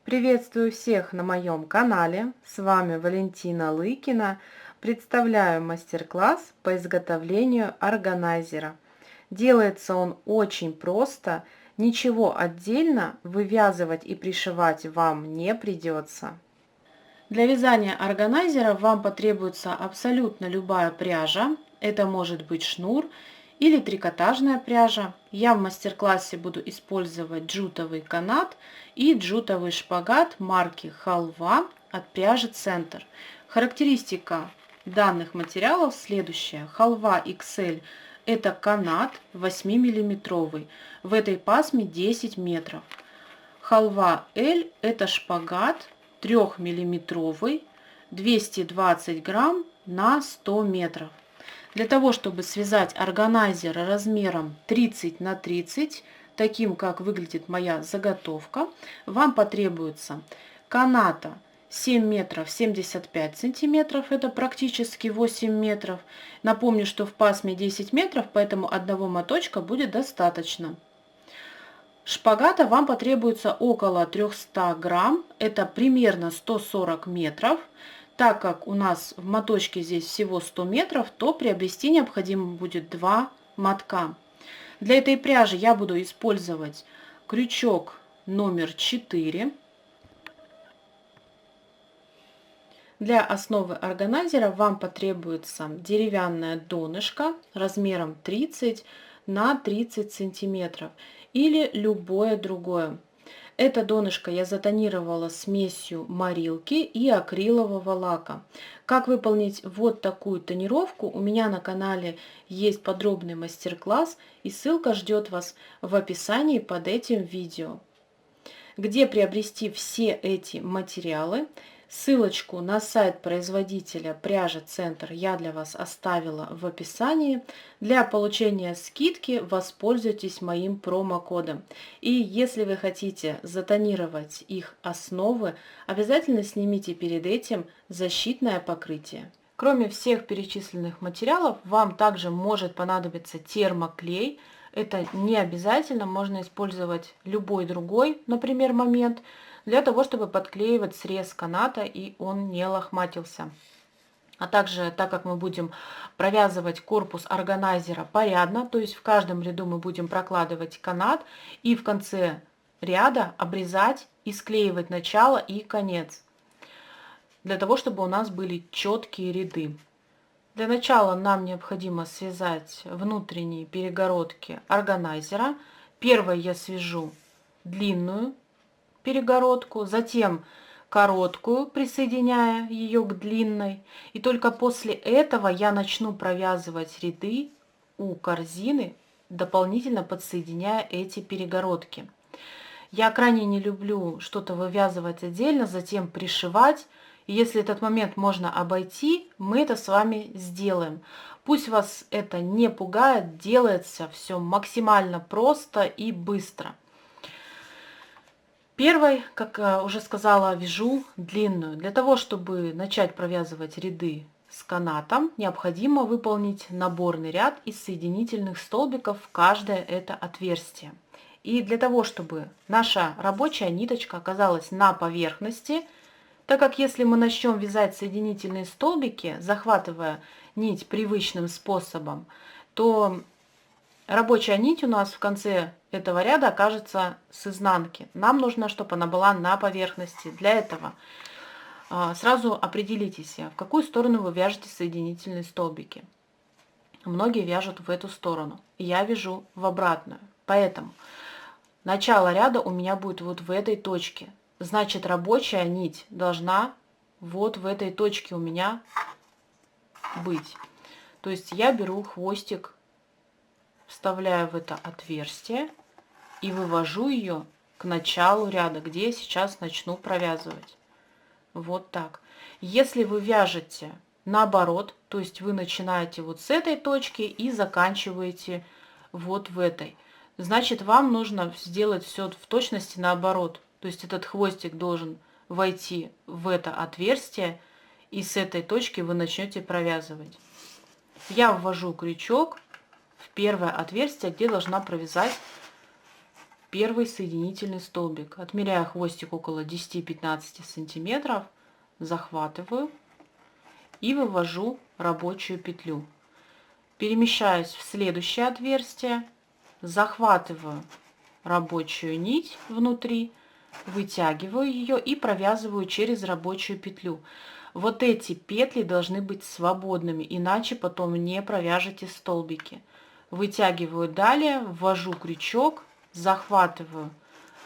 Приветствую всех на моем канале. С вами Валентина Лыкина. Представляю мастер-класс по изготовлению органайзера. Делается он очень просто. Ничего отдельно вывязывать и пришивать вам не придется. Для вязания органайзера вам потребуется абсолютно любая пряжа. Это может быть шнур или трикотажная пряжа. Я в мастер-классе буду использовать джутовый канат и джутовый шпагат марки Халва от пряжи Центр. Характеристика данных материалов следующая. Халва XL – это канат 8-миллиметровый, в этой пасме 10 метров. Халва L – это шпагат 3-миллиметровый, 220 грамм на 100 метров. Для того, чтобы связать органайзер размером 30 на 30, таким как выглядит моя заготовка, вам потребуется каната 7 метров 75 сантиметров, это практически 8 метров. Напомню, что в пасме 10 метров, поэтому одного моточка будет достаточно. Шпагата вам потребуется около 300 грамм, это примерно 140 метров. Так как у нас в моточке здесь всего 100 метров, то приобрести необходимо будет 2 мотка. Для этой пряжи я буду использовать крючок номер 4. Для основы органайзера вам потребуется деревянное донышко размером 30 на 30 сантиметров или любое другое. Это донышко я затонировала смесью морилки и акрилового лака. Как выполнить вот такую тонировку, у меня на канале есть подробный мастер-класс, и ссылка ждет вас в описании под этим видео. Где приобрести все эти материалы? Ссылочку на сайт производителя пряжи Центр я для вас оставила в описании. Для получения скидки воспользуйтесь моим промокодом. И если вы хотите затонировать их основы, обязательно снимите перед этим защитное покрытие. Кроме всех перечисленных материалов, вам также может понадобиться термоклей. Это не обязательно, можно использовать любой другой, например, момент, для того, чтобы подклеивать срез каната и он не лохматился. А также, так как мы будем провязывать корпус органайзера порядно, то есть в каждом ряду мы будем прокладывать канат и в конце ряда обрезать и склеивать начало и конец, для того, чтобы у нас были четкие ряды. Для начала нам необходимо связать внутренние перегородки органайзера. Первой я свяжу длинную перегородку, затем короткую, присоединяя ее к длинной. И только после этого я начну провязывать ряды у корзины, дополнительно подсоединяя эти перегородки. Я крайне не люблю что-то вывязывать отдельно, затем пришивать. И если этот момент можно обойти, мы это с вами сделаем. Пусть вас это не пугает, делается все максимально просто и быстро. Первой, как уже сказала, вяжу длинную. Для того, чтобы начать провязывать ряды с канатом, необходимо выполнить наборный ряд из соединительных столбиков в каждое это отверстие. И для того, чтобы наша рабочая ниточка оказалась на поверхности, так как если мы начнем вязать соединительные столбики, захватывая нить привычным способом, то рабочая нить у нас в конце этого ряда окажется с изнанки. Нам нужно, чтобы она была на поверхности. Для этого сразу определитесь, в какую сторону вы вяжете соединительные столбики. Многие вяжут в эту сторону, я вяжу в обратную. Поэтому начало ряда у меня будет вот в этой точке. Значит, рабочая нить должна вот в этой точке у меня быть. То есть я беру хвостик, вставляю в это отверстие и вывожу ее к началу ряда, где я сейчас начну провязывать. Вот так. Если вы вяжете наоборот, то есть вы начинаете вот с этой точки и заканчиваете вот в этой, значит, вам нужно сделать все в точности наоборот. То есть этот хвостик должен войти в это отверстие, и с этой точки вы начнете провязывать. Я ввожу крючок в первое отверстие, где должна провязать первый соединительный столбик. Отмеряю хвостик около 10-15 сантиметров, захватываю и вывожу рабочую петлю. Перемещаюсь в следующее отверстие, захватываю рабочую нить внутри, вытягиваю ее и провязываю через рабочую петлю. Вот эти петли должны быть свободными, иначе потом не провяжете столбики. Вытягиваю далее, ввожу крючок, захватываю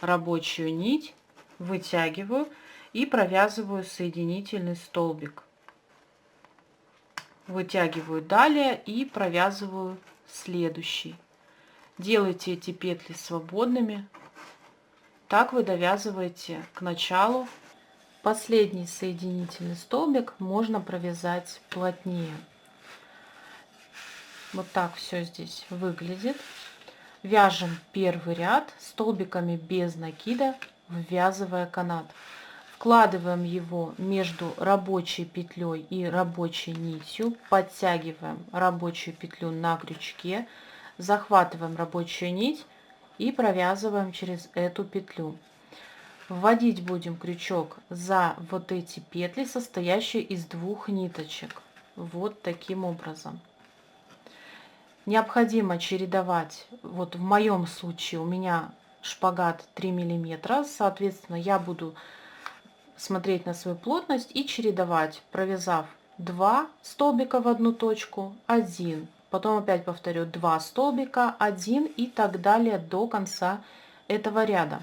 рабочую нить, вытягиваю и провязываю соединительный столбик. Вытягиваю далее и провязываю следующий. Делайте эти петли свободными. Так вы довязываете к началу. Последний соединительный столбик можно провязать плотнее. Вот так все здесь выглядит. Вяжем первый ряд столбиками без накида, ввязывая канат. Вкладываем его между рабочей петлей и рабочей нитью, подтягиваем рабочую петлю на крючке, захватываем рабочую нить и провязываем через эту петлю. Вводить будем крючок за вот эти петли, состоящие из двух ниточек. Вот таким образом. Необходимо чередовать, вот в моем случае у меня шпагат 3 мм, соответственно, я буду смотреть на свою плотность и чередовать, провязав 2 столбика в одну точку, 1, потом опять повторю 2 столбика, 1 и так далее до конца этого ряда.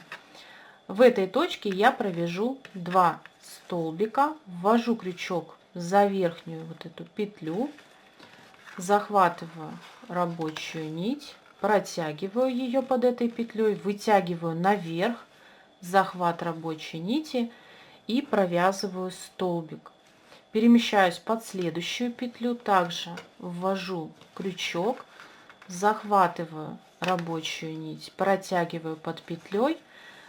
В этой точке я провяжу 2 столбика, ввожу крючок за верхнюю вот эту петлю, захватываю рабочую нить, протягиваю ее под этой петлей, вытягиваю наверх, захват рабочей нити и провязываю столбик. Перемещаюсь под следующую петлю, также ввожу крючок, захватываю рабочую нить, протягиваю под петлей,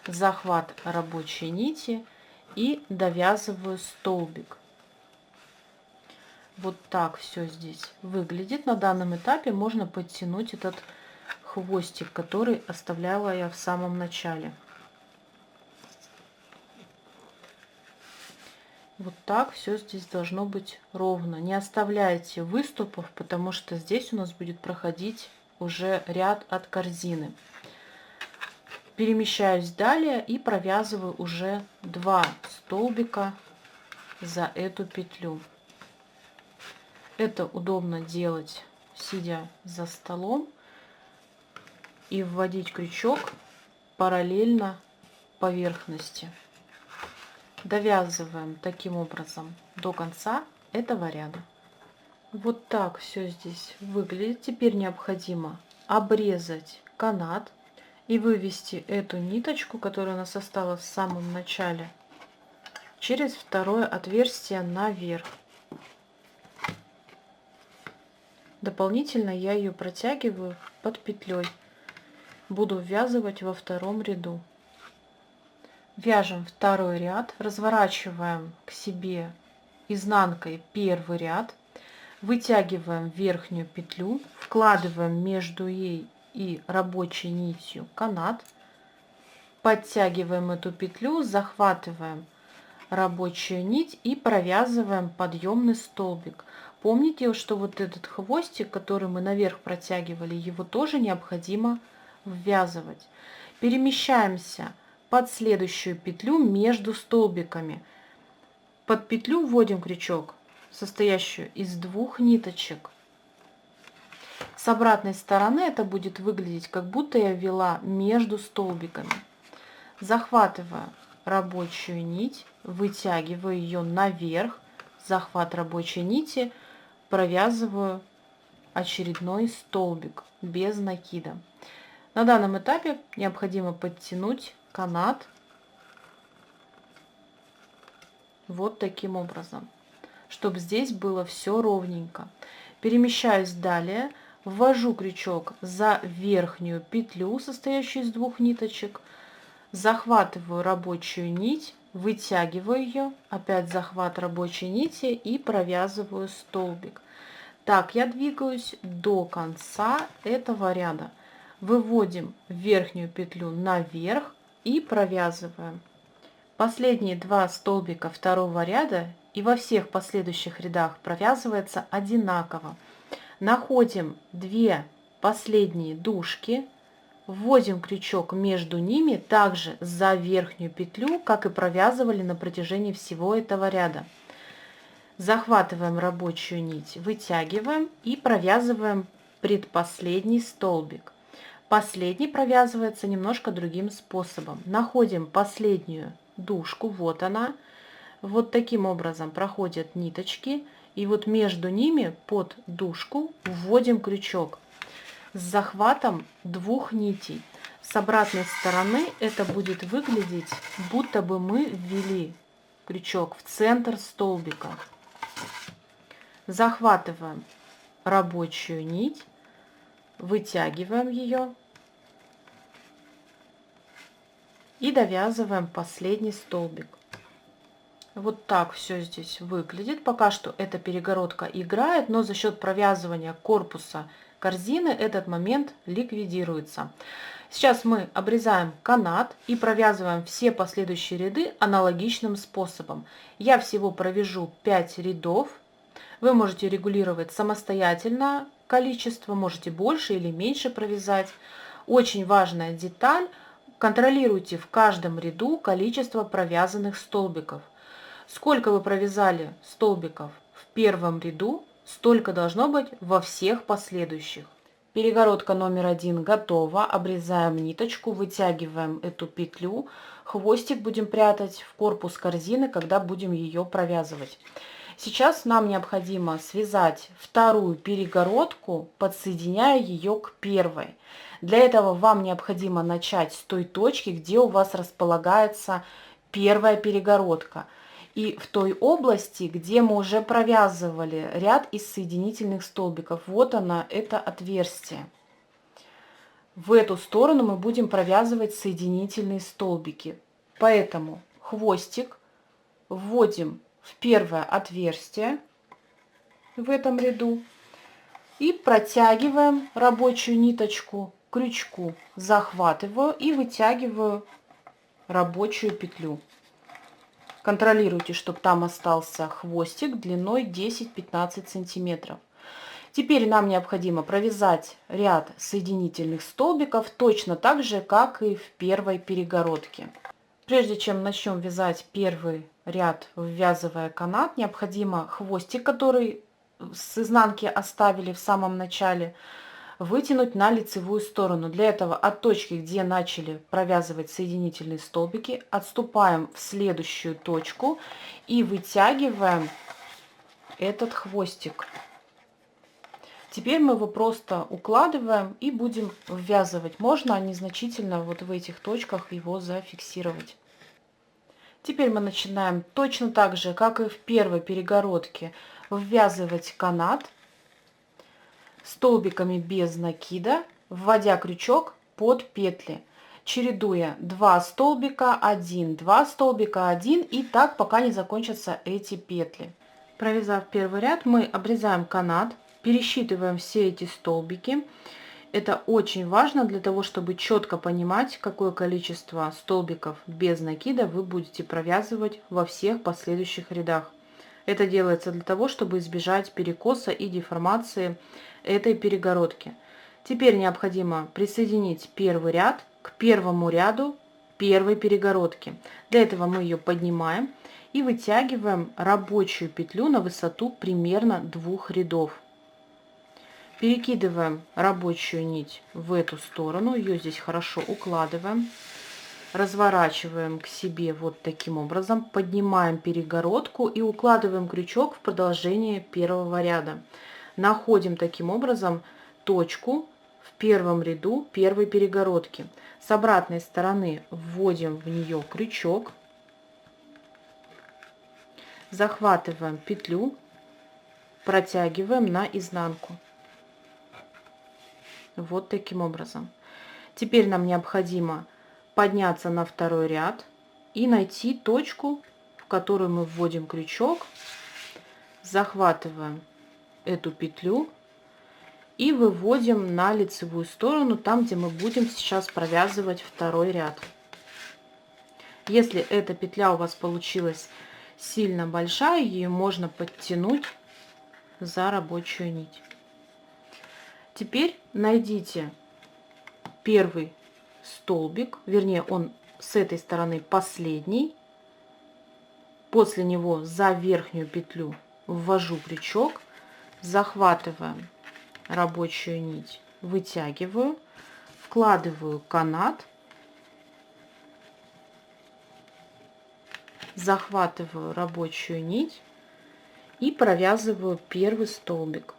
захват рабочей нити и довязываю столбик. Вот так все здесь выглядит. На данном этапе можно подтянуть этот хвостик, который оставляла я в самом начале. Вот так все здесь должно быть ровно. Не оставляйте выступов, потому что здесь у нас будет проходить уже ряд от корзины. Перемещаюсь далее и провязываю уже 2 столбика за эту петлю. Это удобно делать, сидя за столом, и вводить крючок параллельно поверхности. Довязываем таким образом до конца этого ряда. Вот так все здесь выглядит. Теперь необходимо обрезать канат и вывести эту ниточку, которая у нас осталась в самом начале, через второе отверстие наверх. Дополнительно я ее протягиваю под петлей. Буду ввязывать во втором ряду. Вяжем второй ряд, разворачиваем к себе изнанкой первый ряд, вытягиваем верхнюю петлю, вкладываем между ей и рабочей нитью канат, подтягиваем эту петлю, захватываем рабочую нить и провязываем подъемный столбик. Помните, что вот этот хвостик, который мы наверх протягивали, его тоже необходимо ввязывать. Перемещаемся под следующую петлю между столбиками. Под петлю вводим крючок, состоящую из 2 ниточек. С обратной стороны это будет выглядеть, как будто я ввела между столбиками. Захватываю рабочую нить, вытягиваю ее наверх, захват рабочей нити, провязываю очередной столбик без накида. На данном этапе необходимо подтянуть канат вот таким образом, чтобы здесь было все ровненько. Перемещаюсь далее, ввожу крючок за верхнюю петлю, состоящую из 2 ниточек, захватываю рабочую нить, вытягиваю ее, опять захват рабочей нити и провязываю столбик. Так я двигаюсь до конца этого ряда. Выводим верхнюю петлю наверх и провязываем. Последние 2 столбика второго ряда и во всех последующих рядах провязывается одинаково. Находим 2 последние дужки, вводим крючок между ними также за верхнюю петлю, как и провязывали на протяжении всего этого ряда. Захватываем рабочую нить, вытягиваем и провязываем предпоследний столбик. Последний провязывается немножко другим способом. Находим последнюю дужку, вот она. Вот таким образом проходят ниточки, и вот между ними под дужку вводим крючок с захватом 2 нитей. С обратной стороны это будет выглядеть, будто бы мы ввели крючок в центр столбика. Захватываем рабочую нить, вытягиваем ее и довязываем последний столбик. Вот так все здесь выглядит. Пока что эта перегородка играет, но за счет провязывания корпуса корзины этот момент ликвидируется. Сейчас мы обрезаем канат и провязываем все последующие ряды аналогичным способом. Я всего провяжу 5 рядов. Вы можете регулировать самостоятельно количество, можете больше или меньше провязать. Очень важная деталь: контролируйте в каждом ряду количество провязанных столбиков. Сколько вы провязали столбиков в первом ряду, столько должно быть во всех последующих. Перегородка номер 1 готова. Обрезаем ниточку, вытягиваем эту петлю. Хвостик будем прятать в корпус корзины, когда будем ее провязывать. Сейчас нам необходимо связать вторую перегородку, подсоединяя ее к первой. Для этого вам необходимо начать с той точки, где у вас располагается первая перегородка. И в той области, где мы уже провязывали ряд из соединительных столбиков. Вот она, это отверстие. В эту сторону мы будем провязывать соединительные столбики. Поэтому хвостик вводим в первое отверстие в этом ряду и протягиваем рабочую ниточку к крючку, захватываю и вытягиваю рабочую петлю. Контролируйте, чтобы там остался хвостик длиной 10-15 сантиметров. Теперь нам необходимо провязать ряд соединительных столбиков точно так же, как и в первой перегородке. Прежде чем начнем вязать первый ряд, ввязывая канат, необходимо хвостик, который с изнанки оставили в самом начале, вытянуть на лицевую сторону. Для этого от точки, где начали провязывать соединительные столбики, отступаем в следующую точку и вытягиваем этот хвостик. Теперь мы его просто укладываем и будем ввязывать. Можно незначительно вот в этих точках его зафиксировать. Теперь мы начинаем точно так же, как и в первой перегородке, ввязывать канат столбиками без накида, вводя крючок под петли, чередуя 2 столбика, 1, 2 столбика, 1 и так, пока не закончатся эти петли. Провязав первый ряд, мы обрезаем канат, пересчитываем все эти столбики. Это очень важно для того, чтобы четко понимать, какое количество столбиков без накида вы будете провязывать во всех последующих рядах. Это делается для того, чтобы избежать перекоса и деформации этой перегородки. Теперь необходимо присоединить первый ряд к первому ряду первой перегородки. Для этого мы ее поднимаем и вытягиваем рабочую петлю на высоту примерно 2 рядов. Перекидываем рабочую нить в эту сторону, ее здесь хорошо укладываем. Разворачиваем к себе вот таким образом, поднимаем перегородку и укладываем крючок в продолжение первого ряда. Находим таким образом точку в первом ряду первой перегородки. С обратной стороны вводим в нее крючок, захватываем петлю, протягиваем на изнанку. Вот таким образом. Теперь нам необходимо подняться на второй ряд и найти точку, в которую мы вводим крючок, захватываем эту петлю и выводим на лицевую сторону, там, где мы будем сейчас провязывать второй ряд. Если эта петля у вас получилась сильно большая, ее можно подтянуть за рабочую нить. Теперь найдите первый столбик, вернее, он с этой стороны последний. После него за верхнюю петлю ввожу крючок, захватываем рабочую нить, вытягиваю, вкладываю канат, захватываю рабочую нить и провязываю первый столбик.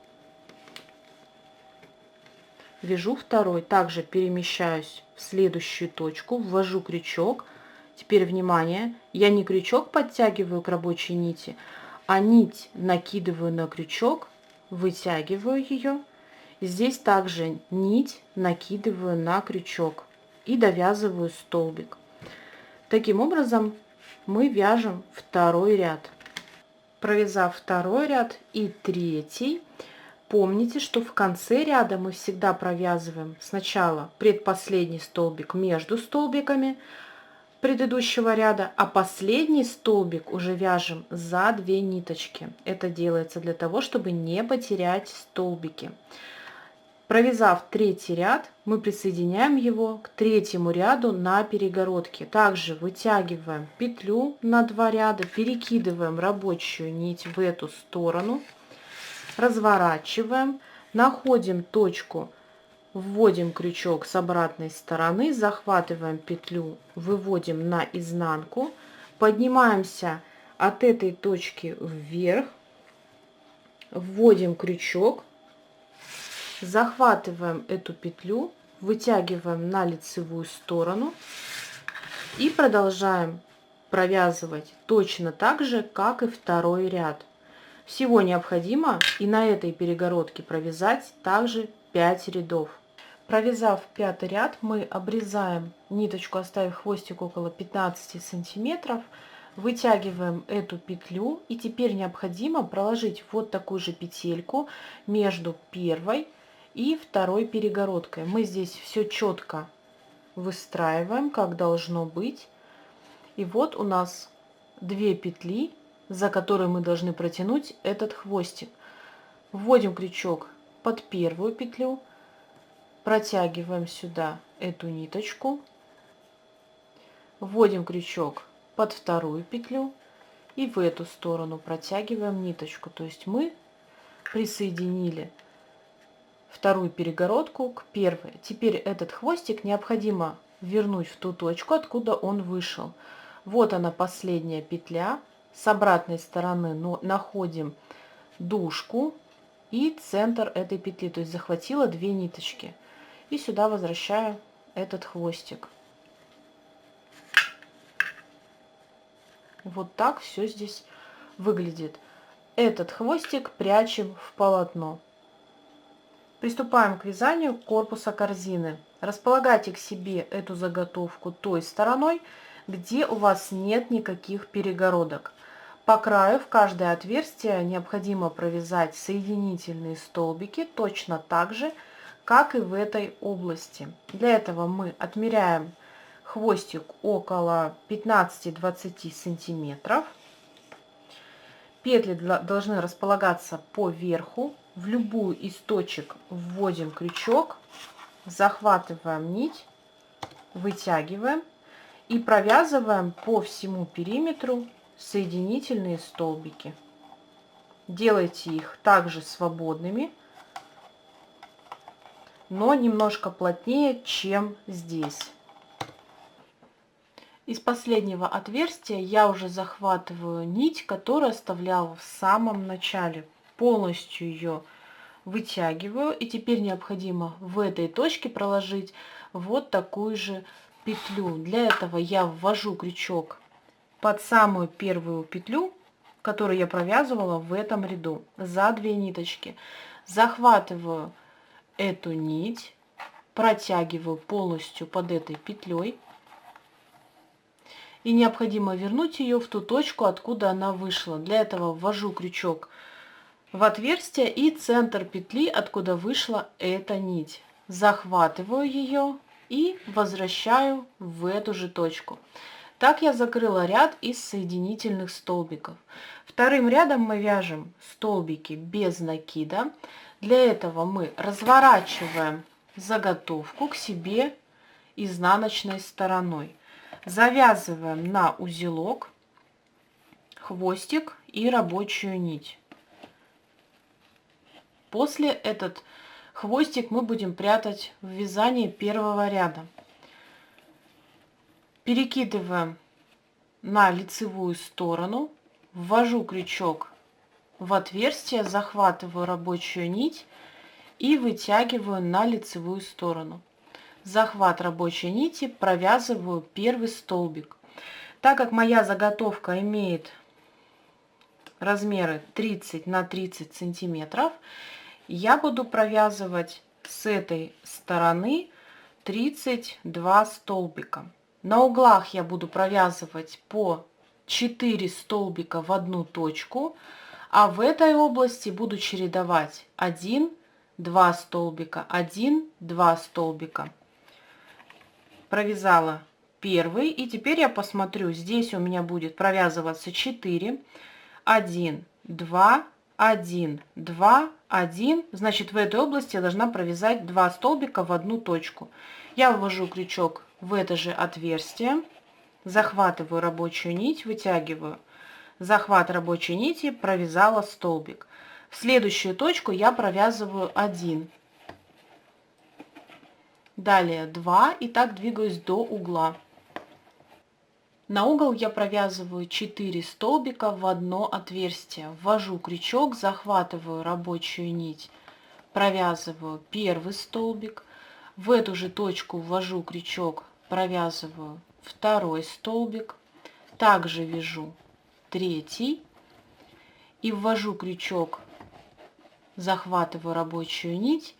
Вяжу второй, также перемещаюсь в следующую точку, ввожу крючок. Теперь внимание, я не крючок подтягиваю к рабочей нити, а нить накидываю на крючок, вытягиваю ее. Здесь также нить накидываю на крючок и довязываю столбик. Таким образом мы вяжем второй ряд. Провязав второй ряд и третий, помните, что в конце ряда мы всегда провязываем сначала предпоследний столбик между столбиками предыдущего ряда, а последний столбик уже вяжем за 2 ниточки. Это делается для того, чтобы не потерять столбики. Провязав третий ряд, мы присоединяем его к третьему ряду на перегородке. Также вытягиваем петлю на 2 ряда, перекидываем рабочую нить в эту сторону, разворачиваем, находим точку, вводим крючок с обратной стороны, захватываем петлю, выводим на изнанку, поднимаемся от этой точки вверх, вводим крючок, захватываем эту петлю, вытягиваем на лицевую сторону и продолжаем провязывать точно так же, как и второй ряд. Всего необходимо и на этой перегородке провязать также 5 рядов. Провязав 5 ряд, мы обрезаем ниточку, оставив хвостик около 15 сантиметров, вытягиваем эту петлю, и теперь необходимо проложить вот такую же петельку между первой и второй перегородкой. Мы здесь все четко выстраиваем, как должно быть. И вот у нас 2 петли, за которые мы должны протянуть этот хвостик. Вводим крючок под первую петлю, протягиваем сюда эту ниточку, вводим крючок под вторую петлю и в эту сторону протягиваем ниточку. То есть мы присоединили вторую перегородку к первой. Теперь этот хвостик необходимо вернуть в ту точку, откуда он вышел. Вот она, последняя петля. С обратной стороны находим дужку и центр этой петли, то есть захватила 2 ниточки. И сюда возвращаю этот хвостик. Вот так все здесь выглядит. Этот хвостик прячем в полотно. Приступаем к вязанию корпуса корзины. Располагайте к себе эту заготовку той стороной, где у вас нет никаких перегородок. По краю в каждое отверстие необходимо провязать соединительные столбики точно так же, как и в этой области. Для этого мы отмеряем хвостик около 15-20 сантиметров. Петли должны располагаться по верху. В любую из точек вводим крючок, захватываем нить, вытягиваем и провязываем по всему периметру соединительные столбики. Делайте их также свободными, но немножко плотнее, чем здесь. Из последнего отверстия я уже захватываю нить, которую оставляла в самом начале. Полностью ее вытягиваю. И теперь необходимо в этой точке проложить вот такую же петлю. Для этого я ввожу крючок под самую первую петлю, которую я провязывала в этом ряду, за 2 ниточки. Захватываю эту нить, протягиваю полностью под этой петлей. И необходимо вернуть ее в ту точку, откуда она вышла. Для этого ввожу крючок в отверстие и центр петли, откуда вышла эта нить. Захватываю ее и возвращаю в эту же точку. Так я закрыла ряд из соединительных столбиков. Вторым рядом мы вяжем столбики без накида. Для этого мы разворачиваем заготовку к себе изнаночной стороной. Завязываем на узелок, хвостик и рабочую нить. После этот хвостик мы будем прятать в вязании первого ряда. Перекидываем на лицевую сторону, ввожу крючок в отверстие, захватываю рабочую нить и вытягиваю на лицевую сторону. Захват рабочей нити, провязываю первый столбик. Так как моя заготовка имеет размеры 30 на 30 сантиметров, я буду провязывать с этой стороны 32 столбика. На углах я буду провязывать по 4 столбика в одну точку, а в этой области буду чередовать 1, 2 столбика, 1, 2 столбика. Провязала первый, и теперь я посмотрю, здесь у меня будет провязываться 4, 1, 2, 1, 2, 1, значит в этой области я должна провязать 2 столбика в одну точку. Я ввожу крючок в это же отверстие, захватываю рабочую нить, вытягиваю. Захват рабочей нити, провязала столбик. В следующую точку я провязываю 1. Далее 2 и так двигаюсь до угла. На угол я провязываю 4 столбика в одно отверстие. Ввожу крючок, захватываю рабочую нить, провязываю первый столбик. В эту же точку ввожу крючок, провязываю второй столбик. Также вяжу третий и ввожу крючок, захватываю рабочую нить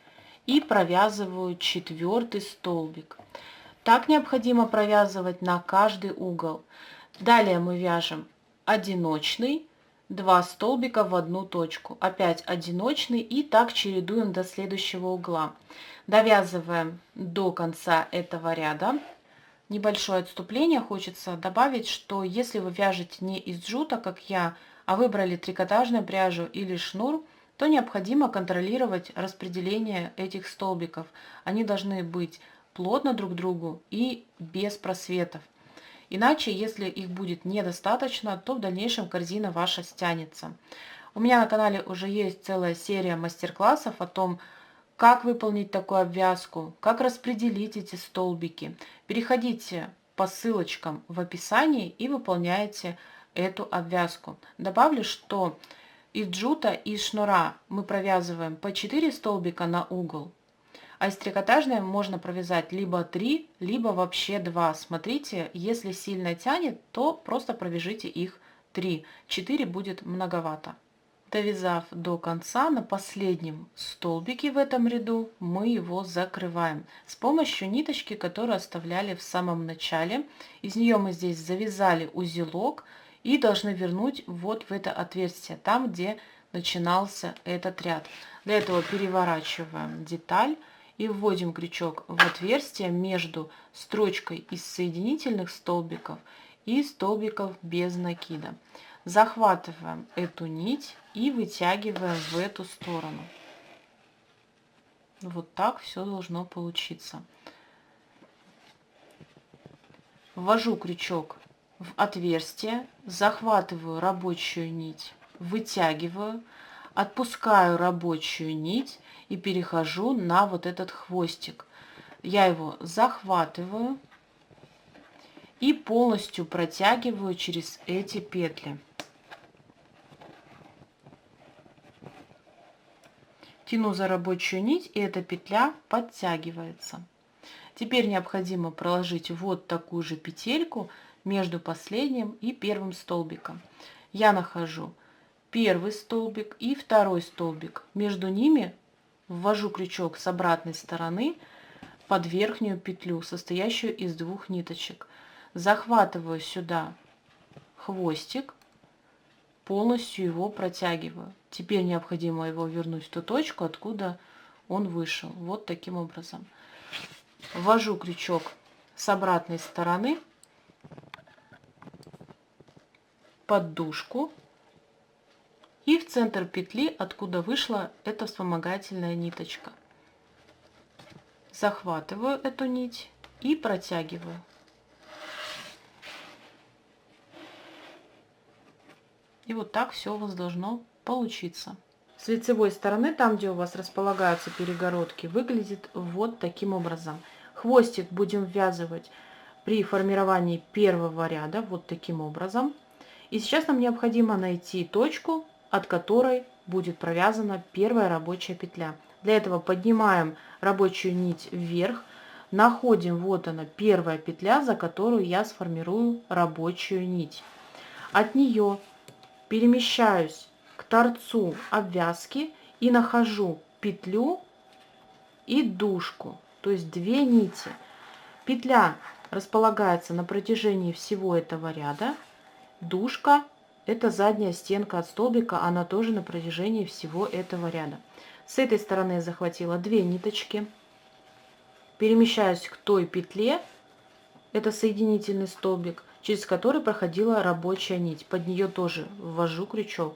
и провязываю четвертый столбик. Так необходимо провязывать на каждый угол. Далее мы вяжем одиночный, 2 столбика в одну точку. Опять одиночный и так чередуем до следующего угла. Довязываем до конца этого ряда. Небольшое отступление хочется добавить, что если вы вяжете не из джута, как я, а выбрали трикотажную пряжу или шнур, то необходимо контролировать распределение этих столбиков. Они должны быть плотно друг к другу и без просветов. Иначе, если их будет недостаточно, то в дальнейшем корзина ваша стянется. У меня на канале уже есть целая серия мастер-классов о том, как выполнить такую обвязку, как распределить эти столбики. Переходите по ссылочкам в описании и выполняйте эту обвязку. Добавлю, что из джута и из шнура мы провязываем по 4 столбика на угол, а из трикотажной можно провязать либо 3, либо вообще 2. Смотрите, если сильно тянет, то просто провяжите их 3. 4 будет многовато. Довязав до конца, на последнем столбике в этом ряду мы его закрываем с помощью ниточки, которую оставляли в самом начале. Из нее мы здесь завязали узелок и должны вернуть вот в это отверстие, там где начинался этот ряд. Для этого переворачиваем деталь и вводим крючок в отверстие между строчкой из соединительных столбиков и столбиков без накида. Захватываем эту нить и вытягиваем в эту сторону. Вот так все должно получиться. Ввожу крючок в отверстие, захватываю рабочую нить, вытягиваю, отпускаю рабочую нить и перехожу на вот этот хвостик. Я его захватываю и полностью протягиваю через эти петли. Тяну за рабочую нить, и эта петля подтягивается. Теперь необходимо проложить вот такую же петельку между последним и первым столбиком. Я нахожу первый столбик и второй столбик. Между ними ввожу крючок с обратной стороны под верхнюю петлю, состоящую из 2 ниточек. Захватываю сюда хвостик, полностью его протягиваю. Теперь необходимо его вернуть в ту точку, откуда он вышел. Вот таким образом. Ввожу крючок с обратной стороны под дужку и в центр петли, откуда вышла эта вспомогательная ниточка. Захватываю эту нить и протягиваю. И вот так все у вас должно получиться. С лицевой стороны, там, где у вас располагаются перегородки, выглядит вот таким образом. Хвостик будем ввязывать при формировании первого ряда вот таким образом. И сейчас нам необходимо найти точку, от которой будет провязана первая рабочая петля. Для этого поднимаем рабочую нить вверх, находим, вот она, первая петля, за которую я сформирую рабочую нить. От нее перемещаюсь к торцу обвязки и нахожу петлю и дужку, то есть 2 нити. Петля располагается на протяжении всего этого ряда. Дужка — это задняя стенка от столбика, она тоже на протяжении всего этого ряда. С этой стороны я захватила 2 ниточки, перемещаюсь к той петле, это соединительный столбик, через который проходила рабочая нить. Под нее тоже ввожу крючок.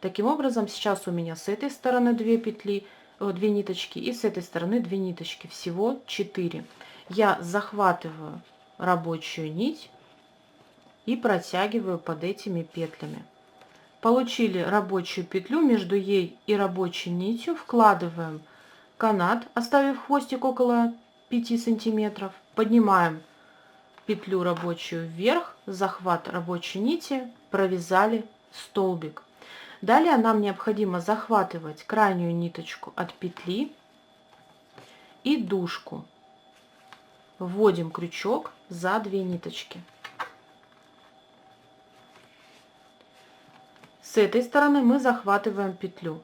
Таким образом, сейчас у меня с этой стороны 2 петли, 2 ниточки, и с этой стороны 2 ниточки, всего 4. Я захватываю рабочую нить и протягиваю под этими петлями. Получили рабочую петлю, между ей и рабочей нитью вкладываем канат, оставив хвостик около 5 сантиметров, поднимаем петлю рабочую вверх, захват рабочей нити, провязали столбик. Далее нам необходимо захватывать крайнюю ниточку от петли и дужку. Вводим крючок за 2 ниточки. С этой стороны мы захватываем петлю.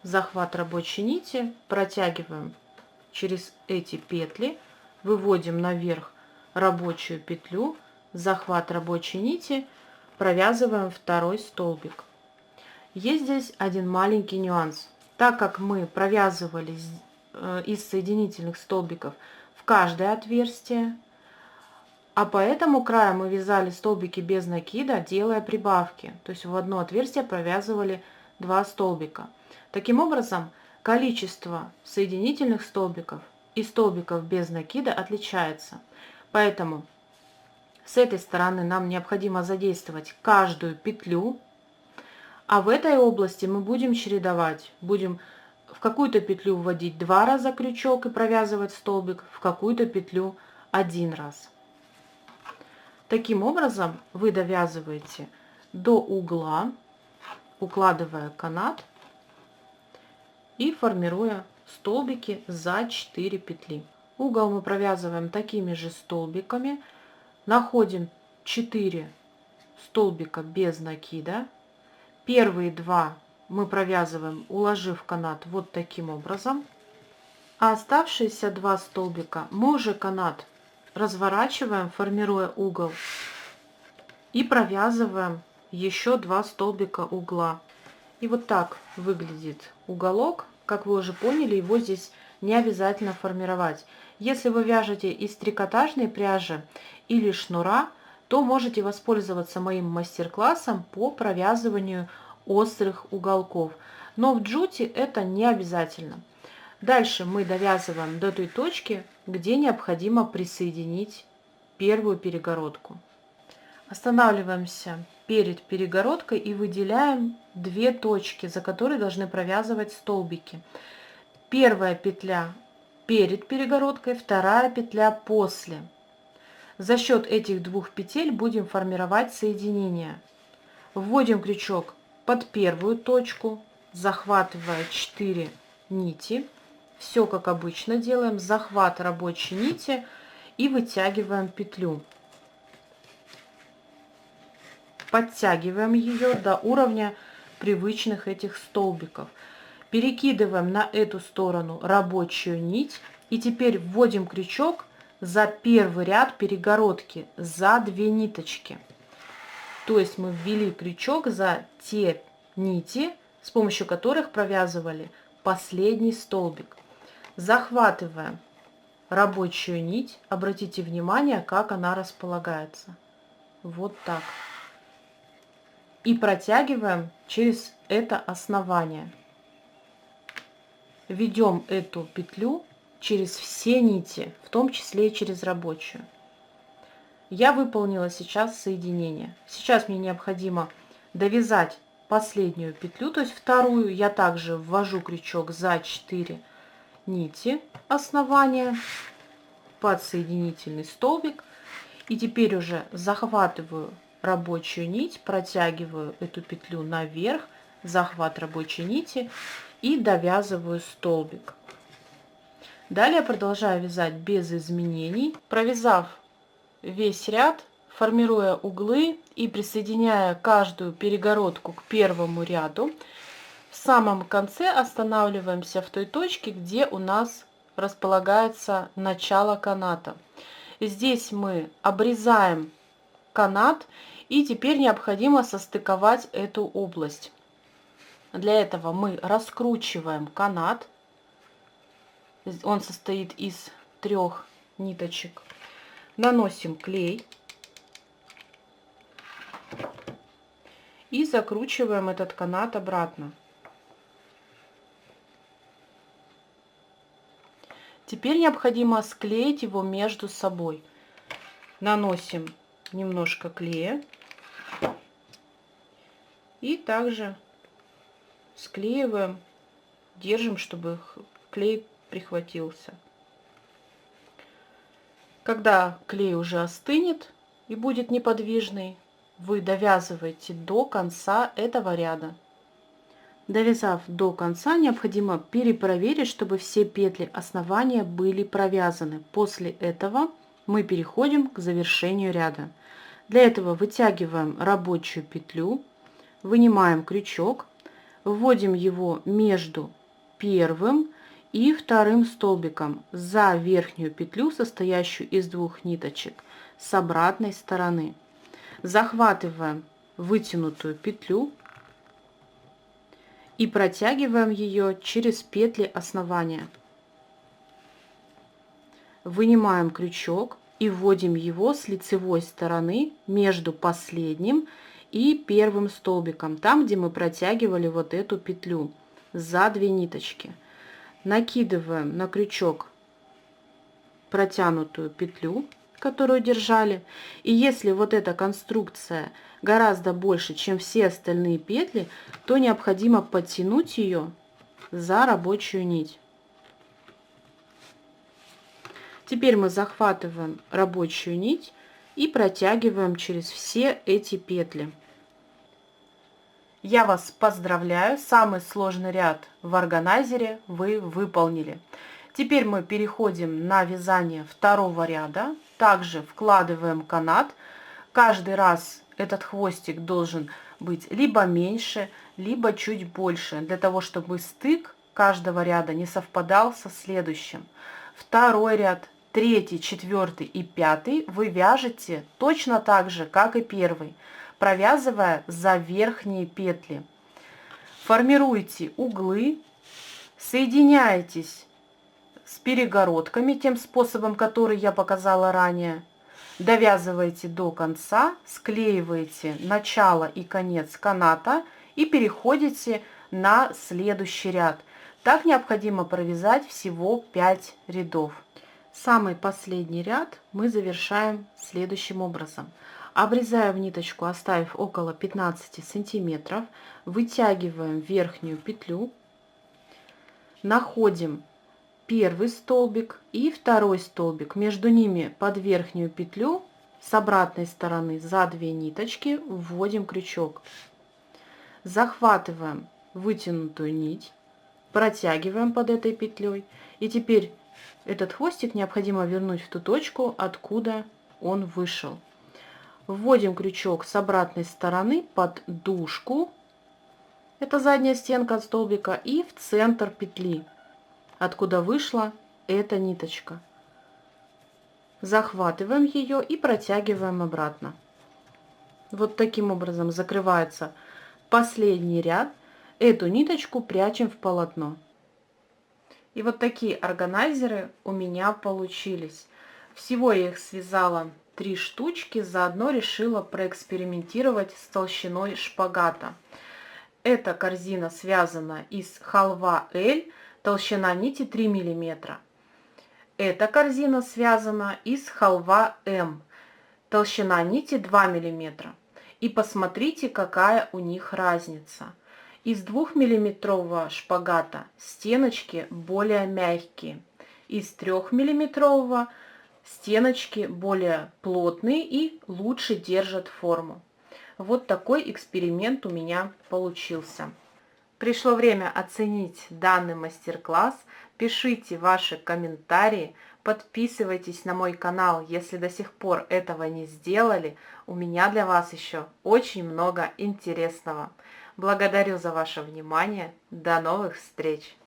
Захват рабочей нити, протягиваем через эти петли, выводим наверх рабочую петлю, захват рабочей нити, провязываем второй столбик. Есть здесь один маленький нюанс. Так как мы провязывали из соединительных столбиков в каждое отверстие, а по этому краю мы вязали столбики без накида, делая прибавки. То есть в одно отверстие провязывали 2 столбика. Таким образом, количество соединительных столбиков и столбиков без накида отличается. Поэтому с этой стороны нам необходимо задействовать каждую петлю, а в этой области мы будем чередовать. Будем в какую-то петлю вводить 2 раза крючок и провязывать столбик, в какую-то петлю 1 раз. Таким образом вы довязываете до угла, укладывая канат и формируя столбики за 4 петли. Угол мы провязываем такими же столбиками. Находим 4 столбика без накида. Первые 2 мы провязываем, уложив канат вот таким образом. А оставшиеся 2 столбика мы уже канат разворачиваем, формируя угол, и провязываем еще 2 столбика угла. И вот так выглядит уголок. Как вы уже поняли, его здесь не обязательно формировать. Если вы вяжете из трикотажной пряжи или шнура, то можете воспользоваться моим мастер-классом по провязыванию острых уголков. Но в джуте это не обязательно. Дальше мы довязываем до той точки, где необходимо присоединить первую перегородку. Останавливаемся перед перегородкой и выделяем 2 точки, за которые должны провязывать столбики. Первая петля перед перегородкой, вторая петля после. За счет этих 2 петель будем формировать соединение. Вводим крючок под первую точку, захватывая 4 нити. Все как обычно делаем. Захват рабочей нити и вытягиваем петлю. Подтягиваем ее до уровня привычных этих столбиков. Перекидываем на эту сторону рабочую нить. И теперь вводим крючок за первый ряд перегородки, за 2 ниточки. То есть мы ввели крючок за те нити, с помощью которых провязывали последний столбик. Захватываем рабочую нить, обратите внимание, как она располагается. Вот так. И протягиваем через это основание. Ведем эту петлю через все нити, в том числе и через рабочую. Я выполнила сейчас соединение. Сейчас мне необходимо довязать последнюю петлю, то есть вторую. Я также ввожу крючок за 4 нити основания под соединительный столбик. И теперь уже захватываю рабочую нить, протягиваю эту петлю наверх, захват рабочей нити и довязываю столбик. Далее продолжаю вязать без изменений. Провязав весь ряд, формируя углы и присоединяя каждую перегородку к первому ряду, в самом конце останавливаемся в той точке, где у нас располагается начало каната. Здесь мы обрезаем канат, и теперь необходимо состыковать эту область. Для этого мы раскручиваем канат. Он состоит из 3 ниточек. Наносим клей и закручиваем этот канат обратно. Теперь необходимо склеить его между собой. Наносим немножко клея и также склеиваем, держим, чтобы клей прихватился. Когда клей уже остынет и будет неподвижный, вы довязываете до конца этого ряда. Довязав до конца, необходимо перепроверить, чтобы все петли основания были провязаны. После этого мы переходим к завершению ряда. Для этого вытягиваем рабочую петлю, вынимаем крючок, вводим его между первым и вторым столбиком за верхнюю петлю, состоящую из 2 ниточек, с обратной стороны. Захватываем вытянутую петлю и протягиваем ее через петли основания. Вынимаем крючок и вводим его с лицевой стороны между последним и первым столбиком, там, где мы протягивали вот эту петлю за 2 ниточки. Накидываем на крючок протянутую петлю, которую держали. И если вот эта конструкция гораздо больше, чем все остальные петли, то необходимо подтянуть ее за рабочую нить. Теперь мы захватываем рабочую нить и протягиваем через все эти петли. Я вас поздравляю, самый сложный ряд в органайзере вы выполнили. Теперь мы переходим на вязание второго ряда. Также вкладываем канат. Каждый раз этот хвостик должен быть либо меньше, либо чуть больше, для того, чтобы стык каждого ряда не совпадал со следующим. Второй ряд, 3, 4 и 5 вы вяжете точно так же, как и первый, провязывая за верхние петли. Формируйте углы, соединяйтесь с перегородками тем способом, который я показала ранее. Довязываете до конца, склеиваете начало и конец каната и переходите на следующий ряд. Так необходимо провязать всего 5 рядов. Самый последний ряд мы завершаем следующим образом. Обрезаем ниточку, оставив около 15 сантиметров, вытягиваем верхнюю петлю, находим первый столбик и второй столбик. Между ними под верхнюю петлю с обратной стороны за 2 ниточки вводим крючок. Захватываем вытянутую нить, протягиваем под этой петлей. И теперь этот хвостик необходимо вернуть в ту точку, откуда он вышел. Вводим крючок с обратной стороны под дужку, это задняя стенка от столбика, и в центр петли, откуда вышла эта ниточка. Захватываем ее и протягиваем обратно. Вот таким образом закрывается последний ряд эту ниточку прячем в полотно. И вот такие органайзеры у меня получились. Всего я их связала 3 штучки, заодно решила проэкспериментировать с толщиной шпагата. Эта корзина связана из халва L, толщина нити 3 мм. Эта корзина связана из халва М, толщина нити 2 мм. И посмотрите, какая у них разница. Из 2-миллиметрового шпагата стеночки более мягкие. Из 3-миллиметрового стеночки более плотные и лучше держат форму. Вот такой эксперимент у меня получился. Пришло время оценить данный мастер-класс. Пишите ваши комментарии, подписывайтесь на мой канал, если до сих пор этого не сделали. У меня для вас еще очень много интересного. Благодарю за ваше внимание. До новых встреч!